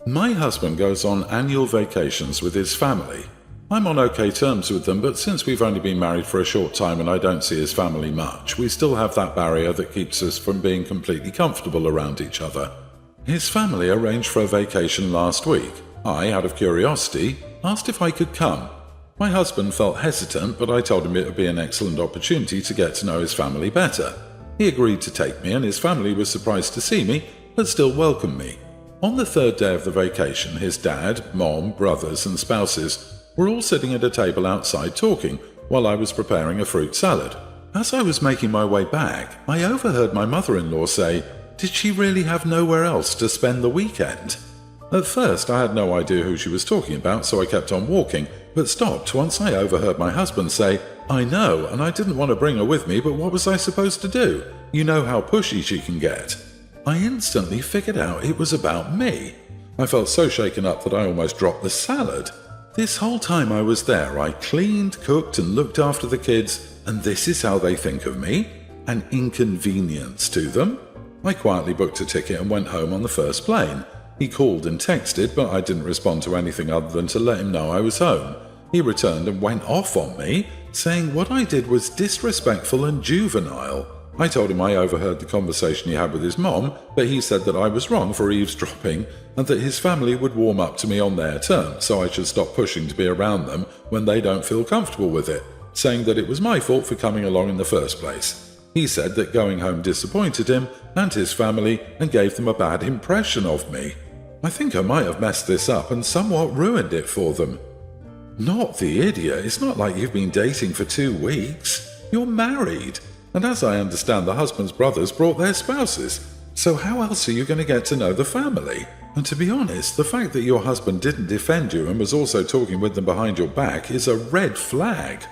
My husband goes on annual vacations with his family. I'm on okay terms with them, but since we've only been married for a short time and I don't see his family much, we still have that barrier that keeps us from being completely comfortable around each other. His family arranged for a vacation last week. I, out of curiosity, asked if I could come. My husband felt hesitant, but I told him it would be an excellent opportunity to get to know his family better. He agreed to take me, and his family was surprised to see me, but still welcomed me. On the third day of the vacation, his dad, mom, brothers and spouses were all sitting at a table outside talking while I was preparing a fruit salad. As I was making my way back, I overheard my mother-in-law say, "Did she really have nowhere else to spend the weekend?" At first, I had no idea who she was talking about, so I kept on walking, but stopped once I overheard my husband say, "I know, and I didn't want to bring her with me, but what was I supposed to do? You know how pushy she can get." I instantly figured out it was about me. I felt so shaken up that I almost dropped the salad. This whole time I was there, I cleaned, cooked, and looked after the kids, and this is how they think of me? An inconvenience to them? I quietly booked a ticket and went home on the first plane. He called and texted, but I didn't respond to anything other than to let him know I was home. He returned and went off on me, saying what I did was disrespectful and juvenile. I told him I overheard the conversation he had with his mom, but he said that I was wrong for eavesdropping and that his family would warm up to me on their terms, so I should stop pushing to be around them when they don't feel comfortable with it, saying that it was my fault for coming along in the first place. He said that going home disappointed him and his family and gave them a bad impression of me. I think I might have messed this up and somewhat ruined it for them. Not the idiot, it's not like you've been dating for 2 weeks. You're married. And as I understand, the husband's brothers brought their spouses. So how else are you going to get to know the family? And to be honest, the fact that your husband didn't defend you and was also talking with them behind your back is a red flag.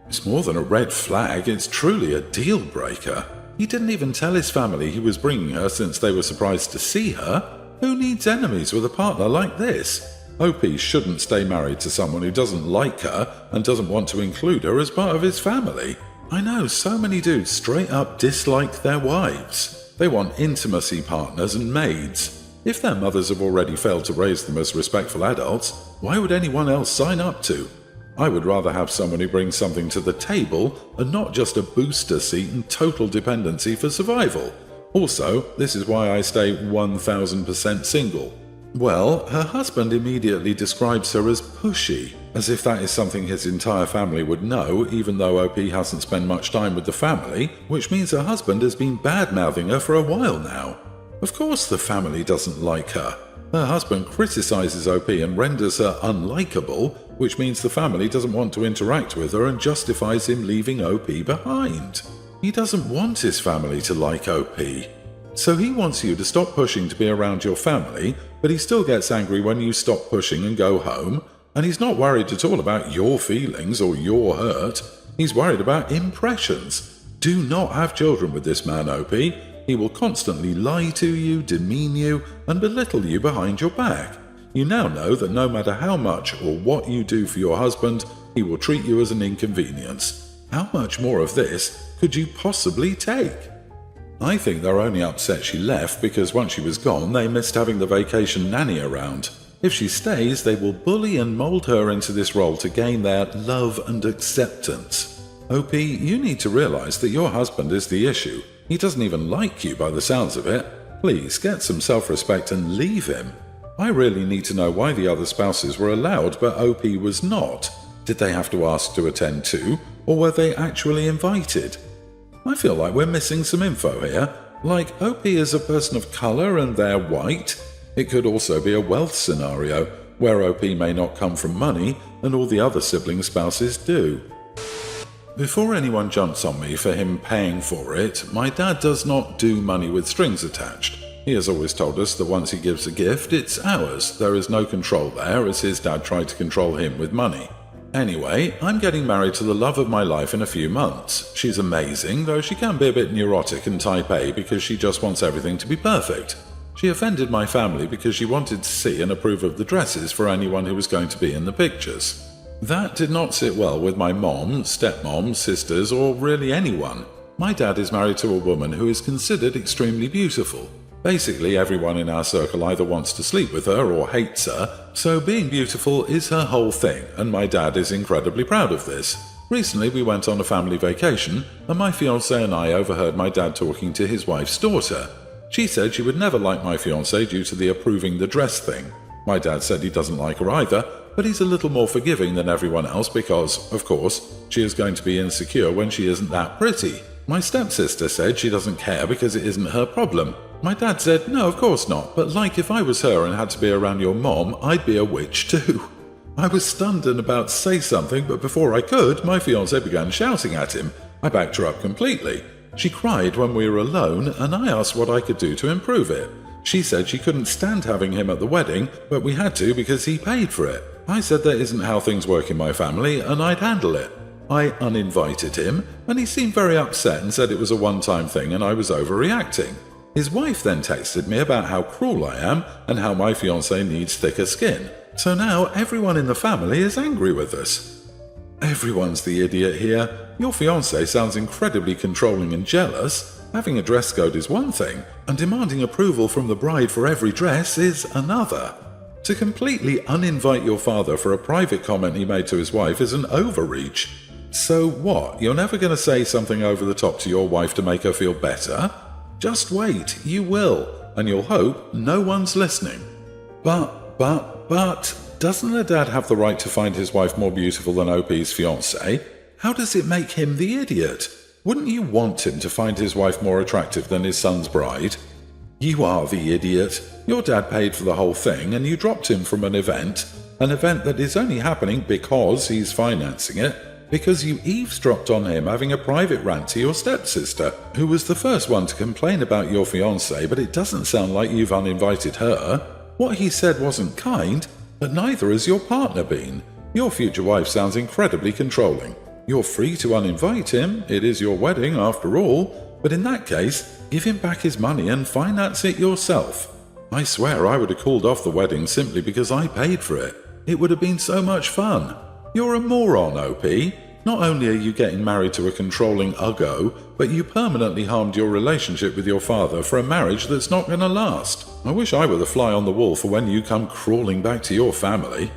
It's more than a red flag, it's truly a deal breaker. He didn't even tell his family he was bringing her since they were surprised to see her. Who needs enemies with a partner like this? OP shouldn't stay married to someone who doesn't like her and doesn't want to include her as part of his family. I know so many dudes straight up dislike their wives. They want intimacy partners and maids. If their mothers have already failed to raise them as respectful adults, why would anyone else sign up to? I would rather have someone who brings something to the table and not just a booster seat and total dependency for survival. Also, this is why I stay 1000% single. Well, her husband immediately describes her as pushy, as if that is something his entire family would know, even though OP hasn't spent much time with the family, which means her husband has been bad-mouthing her for a while now. Of course the family doesn't like her. Her husband criticizes OP and renders her unlikable, which means the family doesn't want to interact with her and justifies him leaving OP behind. He doesn't want his family to like OP. So he wants you to stop pushing to be around your family, but he still gets angry when you stop pushing and go home, and he's not worried at all about your feelings or your hurt. He's worried about impressions. Do not have children with this man, OP. He will constantly lie to you, demean you, and belittle you behind your back. You now know that no matter how much or what you do for your husband, he will treat you as an inconvenience. How much more of this could you possibly take? I think they're only upset she left because once she was gone, they missed having the vacation nanny around. If she stays, they will bully and mold her into this role to gain their love and acceptance. OP, you need to realize that your husband is the issue. He doesn't even like you by the sounds of it. Please get some self-respect and leave him. I really need to know why the other spouses were allowed but OP was not. Did they have to ask to attend too, or were they actually invited? I feel like we're missing some info here. Like OP is a person of colour and they're white. It could also be a wealth scenario, where OP may not come from money and all the other sibling spouses do. Before anyone jumps on me for him paying for it, my dad does not do money with strings attached. He has always told us that once he gives a gift, it's ours. There is no control there, as his dad tried to control him with money. Anyway, I'm getting married to the love of my life in a few months. She's amazing, though she can be a bit neurotic and type A because she just wants everything to be perfect. She offended my family because she wanted to see and approve of the dresses for anyone who was going to be in the pictures. That did not sit well with my mom, stepmom, sisters, or really anyone. My dad is married to a woman who is considered extremely beautiful. Basically, everyone in our circle either wants to sleep with her or hates her, so being beautiful is her whole thing, and my dad is incredibly proud of this. Recently, we went on a family vacation, and my fiancé and I overheard my dad talking to his wife's daughter. She said she would never like my fiancé due to the approving the dress thing. My dad said he doesn't like her either, but he's a little more forgiving than everyone else because, of course, she is going to be insecure when she isn't that pretty. My stepsister said she doesn't care because it isn't her problem. My dad said, no, of course not, but like if I was her and had to be around your mom, I'd be a witch too. I was stunned and about to say something, but before I could, my fiancé began shouting at him. I backed her up completely. She cried when we were alone, and I asked what I could do to improve it. She said she couldn't stand having him at the wedding, but we had to because he paid for it. I said that isn't how things work in my family, and I'd handle it. I uninvited him, and he seemed very upset and said it was a one-time thing and I was overreacting. His wife then texted me about how cruel I am and how my fiancé needs thicker skin. So now everyone in the family is angry with us. Everyone's the idiot here. Your fiancé sounds incredibly controlling and jealous. Having a dress code is one thing, and demanding approval from the bride for every dress is another. To completely uninvite your father for a private comment he made to his wife is an overreach. So what, you're never going to say something over the top to your wife to make her feel better? Just wait, you will, and you'll hope no one's listening. But, doesn't a dad have the right to find his wife more beautiful than OP's fiancé? How does it make him the idiot? Wouldn't you want him to find his wife more attractive than his son's bride? You are the idiot. Your dad paid for the whole thing and you dropped him from an event that is only happening because he's financing it, because you eavesdropped on him having a private rant to your stepsister, who was the first one to complain about your fiancé, but it doesn't sound like you've uninvited her. What he said wasn't kind, but neither has your partner been. Your future wife sounds incredibly controlling. You're free to uninvite him, it is your wedding after all, but in that case, give him back his money and finance it yourself. I swear I would have called off the wedding simply because I paid for it. It would have been so much fun. You're a moron, OP. Not only are you getting married to a controlling uggo, but you permanently harmed your relationship with your father for a marriage that's not going to last. I wish I were the fly on the wall for when you come crawling back to your family.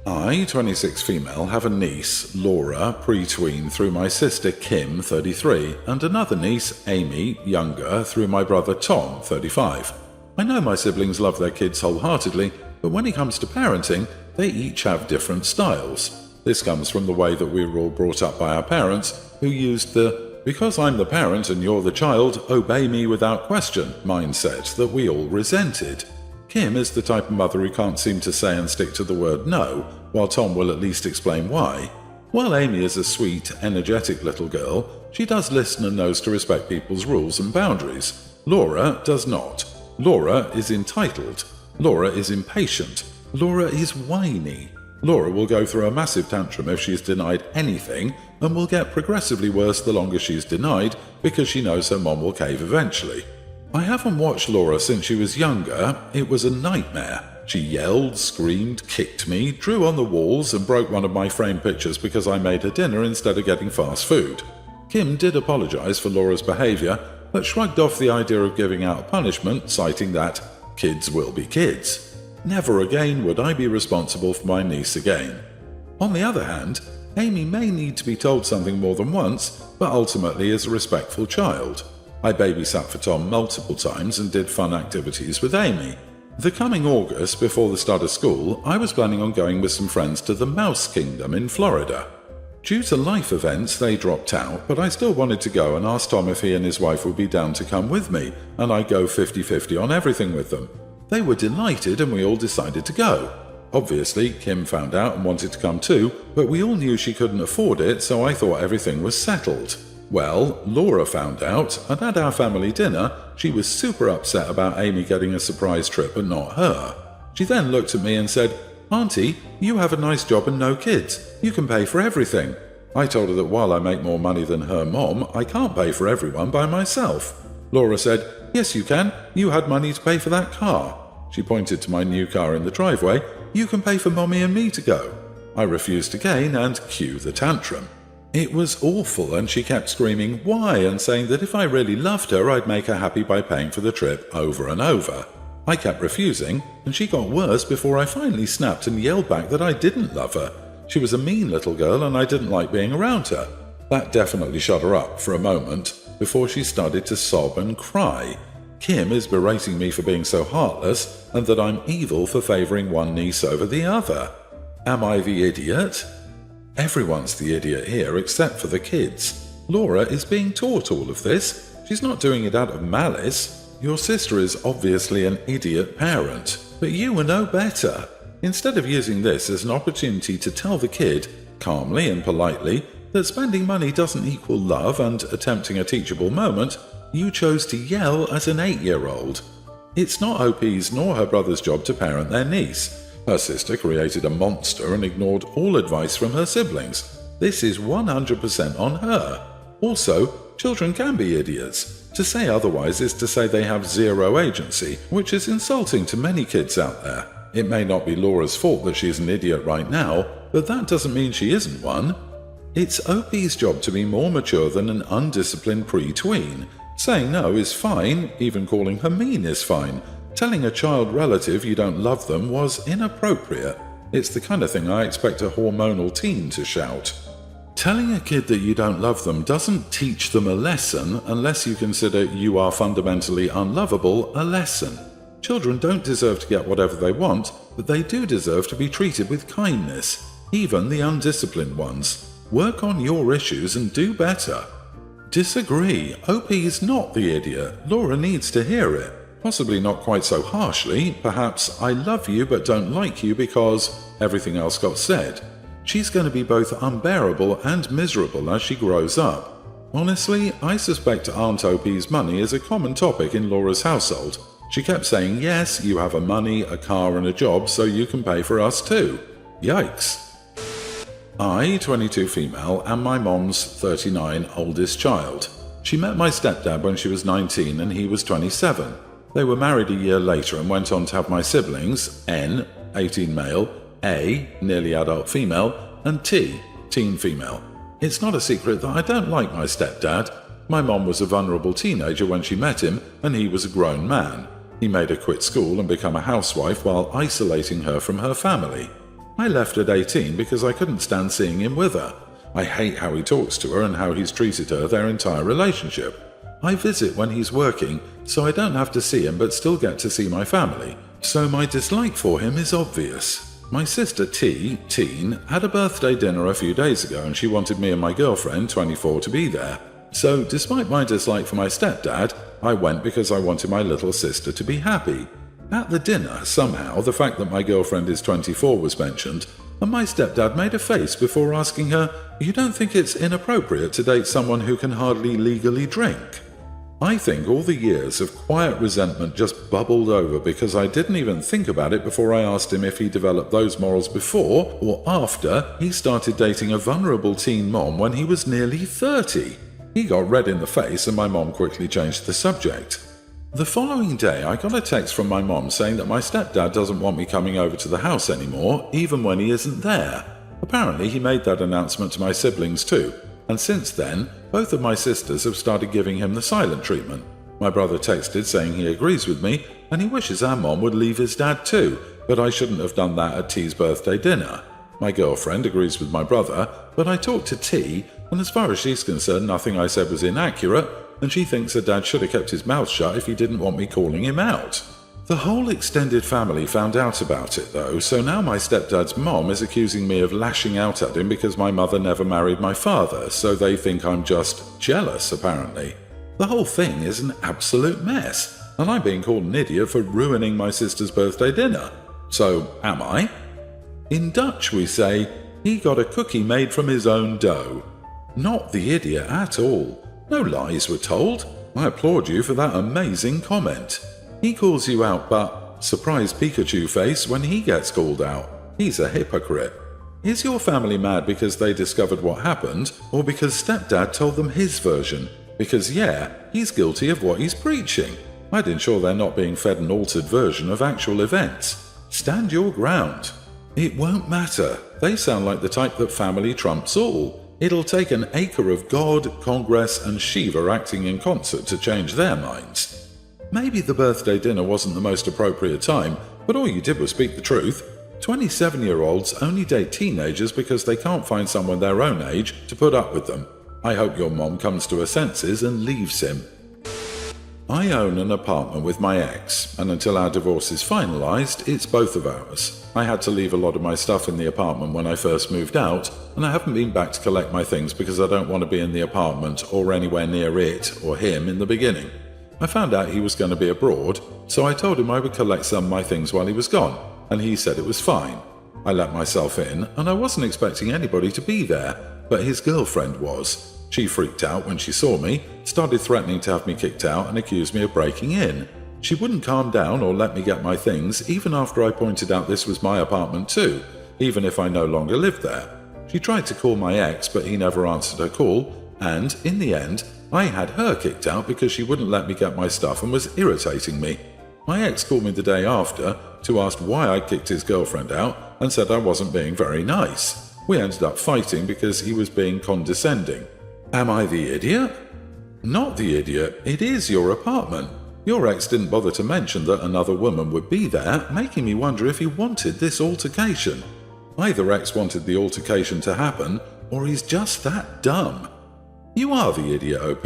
I, 26 female, have a niece, Laura, pre-tween, through my sister Kim, 33, and another niece, Amy, younger, through my brother Tom, 35. I know my siblings love their kids wholeheartedly, but when it comes to parenting, they each have different styles. This comes from the way that we were all brought up by our parents, who used the "because I'm the parent and you're the child, obey me without question" mindset that we all resented. Kim is the type of mother who can't seem to say and stick to the word no, while Tom will at least explain why. While Amy is a sweet, energetic little girl, she does listen and knows to respect people's rules and boundaries. Laura does not. Laura is entitled. Laura is impatient. Laura is whiny. Laura will go through a massive tantrum if she is denied anything, and will get progressively worse the longer she is denied because she knows her mom will cave eventually. I haven't watched Laura since she was younger. It was a nightmare. She yelled, screamed, kicked me, drew on the walls, and broke one of my framed pictures because I made her dinner instead of getting fast food. Kim did apologize for Laura's behavior, but shrugged off the idea of giving out a punishment, citing that kids will be kids. Never again would I be responsible for my niece again. On the other hand, Amy may need to be told something more than once, but ultimately is a respectful child. I babysat for Tom multiple times and did fun activities with Amy. The coming August, before the start of school, I was planning on going with some friends to the Mouse Kingdom in Florida. Due to life events, they dropped out, but I still wanted to go and asked Tom if he and his wife would be down to come with me, and I'd go 50-50 on everything with them. They were delighted and we all decided to go. Obviously, Kim found out and wanted to come too, but we all knew she couldn't afford it, so I thought everything was settled. Well, Laura found out, and at our family dinner, she was super upset about Amy getting a surprise trip and not her. She then looked at me and said, "Auntie, you have a nice job and no kids. You can pay for everything." I told her that while I make more money than her mom, I can't pay for everyone by myself. Laura said, "Yes, you can. You had money to pay for that car." She pointed to my new car in the driveway. "You can pay for Mommy and me to go." I refused again and cue the tantrum. It was awful, and she kept screaming why and saying that if I really loved her, I'd make her happy by paying for the trip over and over. I kept refusing, and she got worse before I finally snapped and yelled back that I didn't love her. She was a mean little girl and I didn't like being around her. That definitely shut her up for a moment before she started to sob and cry. Kim is berating me for being so heartless and that I'm evil for favouring one niece over the other. Am I the idiot? Everyone's the idiot here except for the kids. Laura is being taught all of this. She's not doing it out of malice. Your sister is obviously an idiot parent, but you are no better. Instead of using this as an opportunity to tell the kid, calmly and politely, that spending money doesn't equal love and attempting a teachable moment, you chose to yell at an 8-year-old. It's not OP's nor her brother's job to parent their niece. Her sister created a monster and ignored all advice from her siblings. This is 100% on her. Also, children can be idiots. To say otherwise is to say they have zero agency, which is insulting to many kids out there. It may not be Laura's fault that she's an idiot right now, but that doesn't mean she isn't one. It's OP's job to be more mature than an undisciplined pre-tween. Saying no is fine, even calling her mean is fine. Telling a child relative you don't love them was inappropriate. It's the kind of thing I expect a hormonal teen to shout. Telling a kid that you don't love them doesn't teach them a lesson unless you consider you are fundamentally unlovable a lesson. Children don't deserve to get whatever they want, but they do deserve to be treated with kindness, even the undisciplined ones. Work on your issues and do better. Disagree. OP is not the idiot. Laura needs to hear it. Possibly not quite so harshly, perhaps I love you but don't like you because everything else got said. She's going to be both unbearable and miserable as she grows up. Honestly, I suspect Aunt OP's money is a common topic in Laura's household. She kept saying, yes, you have a money, a car and a job, so you can pay for us too. Yikes. I, 22 female, am my mom's 39 oldest child. She met my stepdad when she was 19 and he was 27. They were married a year later and went on to have my siblings, N, 18 male, A, nearly adult female, and T, teen female. It's not a secret that I don't like my stepdad. My mom was a vulnerable teenager when she met him, and he was a grown man. He made her quit school and become a housewife while isolating her from her family. I left at 18 because I couldn't stand seeing him with her. I hate how he talks to her and how he's treated her their entire relationship. I visit when he's working, so I don't have to see him but still get to see my family. So my dislike for him is obvious. My sister T, teen, had a birthday dinner a few days ago and she wanted me and my girlfriend, 24, to be there. So despite my dislike for my stepdad, I went because I wanted my little sister to be happy. At the dinner, somehow, the fact that my girlfriend is 24 was mentioned, and my stepdad made a face before asking her, "You don't think it's inappropriate to date someone who can hardly legally drink?" I think all the years of quiet resentment just bubbled over because I didn't even think about it before I asked him if he developed those morals before or after he started dating a vulnerable teen mom when he was nearly 30. He got red in the face and my mom quickly changed the subject. The following day, I got a text from my mom saying that my stepdad doesn't want me coming over to the house anymore, even when he isn't there. Apparently, he made that announcement to my siblings too, and since then, both of my sisters have started giving him the silent treatment. My brother texted saying he agrees with me, and he wishes our mom would leave his dad too, but I shouldn't have done that at T's birthday dinner. My girlfriend agrees with my brother, but I talked to T, and as far as she's concerned, nothing I said was inaccurate, and she thinks her dad should have kept his mouth shut if he didn't want me calling him out. The whole extended family found out about it though, so now my stepdad's mom is accusing me of lashing out at him because my mother never married my father, so they think I'm just jealous apparently. The whole thing is an absolute mess, and I'm being called an idiot for ruining my sister's birthday dinner. So, am I? In Dutch we say, he got a cookie made from his own dough. Not the idiot at all. No lies were told. I applaud you for that amazing comment. He calls you out, but surprise Pikachu face when he gets called out. He's a hypocrite. Is your family mad because they discovered what happened, or because stepdad told them his version? Because yeah, he's guilty of what he's preaching. I'd ensure they're not being fed an altered version of actual events. Stand your ground. It won't matter. They sound like the type that family trumps all. It'll take an acre of God, Congress, and Shiva acting in concert to change their minds. Maybe the birthday dinner wasn't the most appropriate time, but all you did was speak the truth. 27-year-olds only date teenagers because they can't find someone their own age to put up with them. I hope your mom comes to her senses and leaves him. I own an apartment with my ex, and until our divorce is finalized, it's both of ours. I had to leave a lot of my stuff in the apartment when I first moved out, and I haven't been back to collect my things because I don't want to be in the apartment or anywhere near it or him in the beginning. I found out he was going to be abroad, so I told him I would collect some of my things while he was gone, and he said it was fine. I let myself in, and I wasn't expecting anybody to be there, but his girlfriend was. She freaked out when she saw me, started threatening to have me kicked out and accused me of breaking in. She wouldn't calm down or let me get my things even after I pointed out this was my apartment too, even if I no longer lived there. She tried to call my ex, but he never answered her call, and in the end, I had her kicked out because she wouldn't let me get my stuff and was irritating me. My ex called me the day after to ask why I kicked his girlfriend out and said I wasn't being very nice. We ended up fighting because he was being condescending. Am I the idiot? Not the idiot, it is your apartment. Your ex didn't bother to mention that another woman would be there, making me wonder if he wanted this altercation. Either ex wanted the altercation to happen, or he's just that dumb. You are the idiot, OP.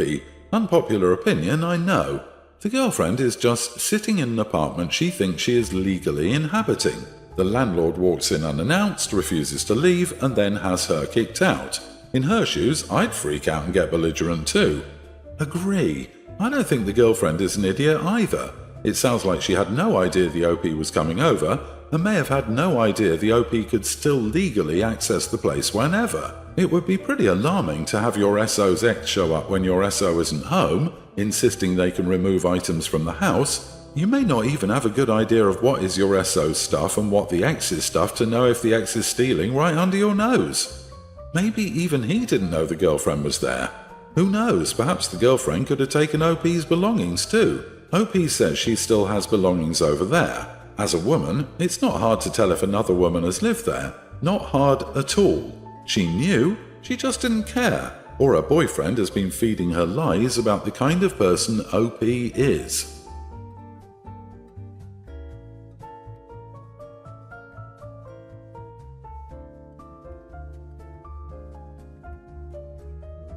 Unpopular opinion, I know. The girlfriend is just sitting in an apartment she thinks she is legally inhabiting. The landlord walks in unannounced, refuses to leave, and then has her kicked out. In her shoes, I'd freak out and get belligerent too. Agree. I don't think the girlfriend is an idiot either. It sounds like she had no idea the OP was coming over, and may have had no idea the OP could still legally access the place whenever. It would be pretty alarming to have your SO's ex show up when your SO isn't home, insisting they can remove items from the house. You may not even have a good idea of what is your SO's stuff and what the ex's stuff to know if the ex is stealing right under your nose. Maybe even he didn't know the girlfriend was there. Who knows, perhaps the girlfriend could have taken OP's belongings too. OP says she still has belongings over there. As a woman, it's not hard to tell if another woman has lived there. Not hard at all. She knew, she just didn't care. Or her boyfriend has been feeding her lies about the kind of person OP is.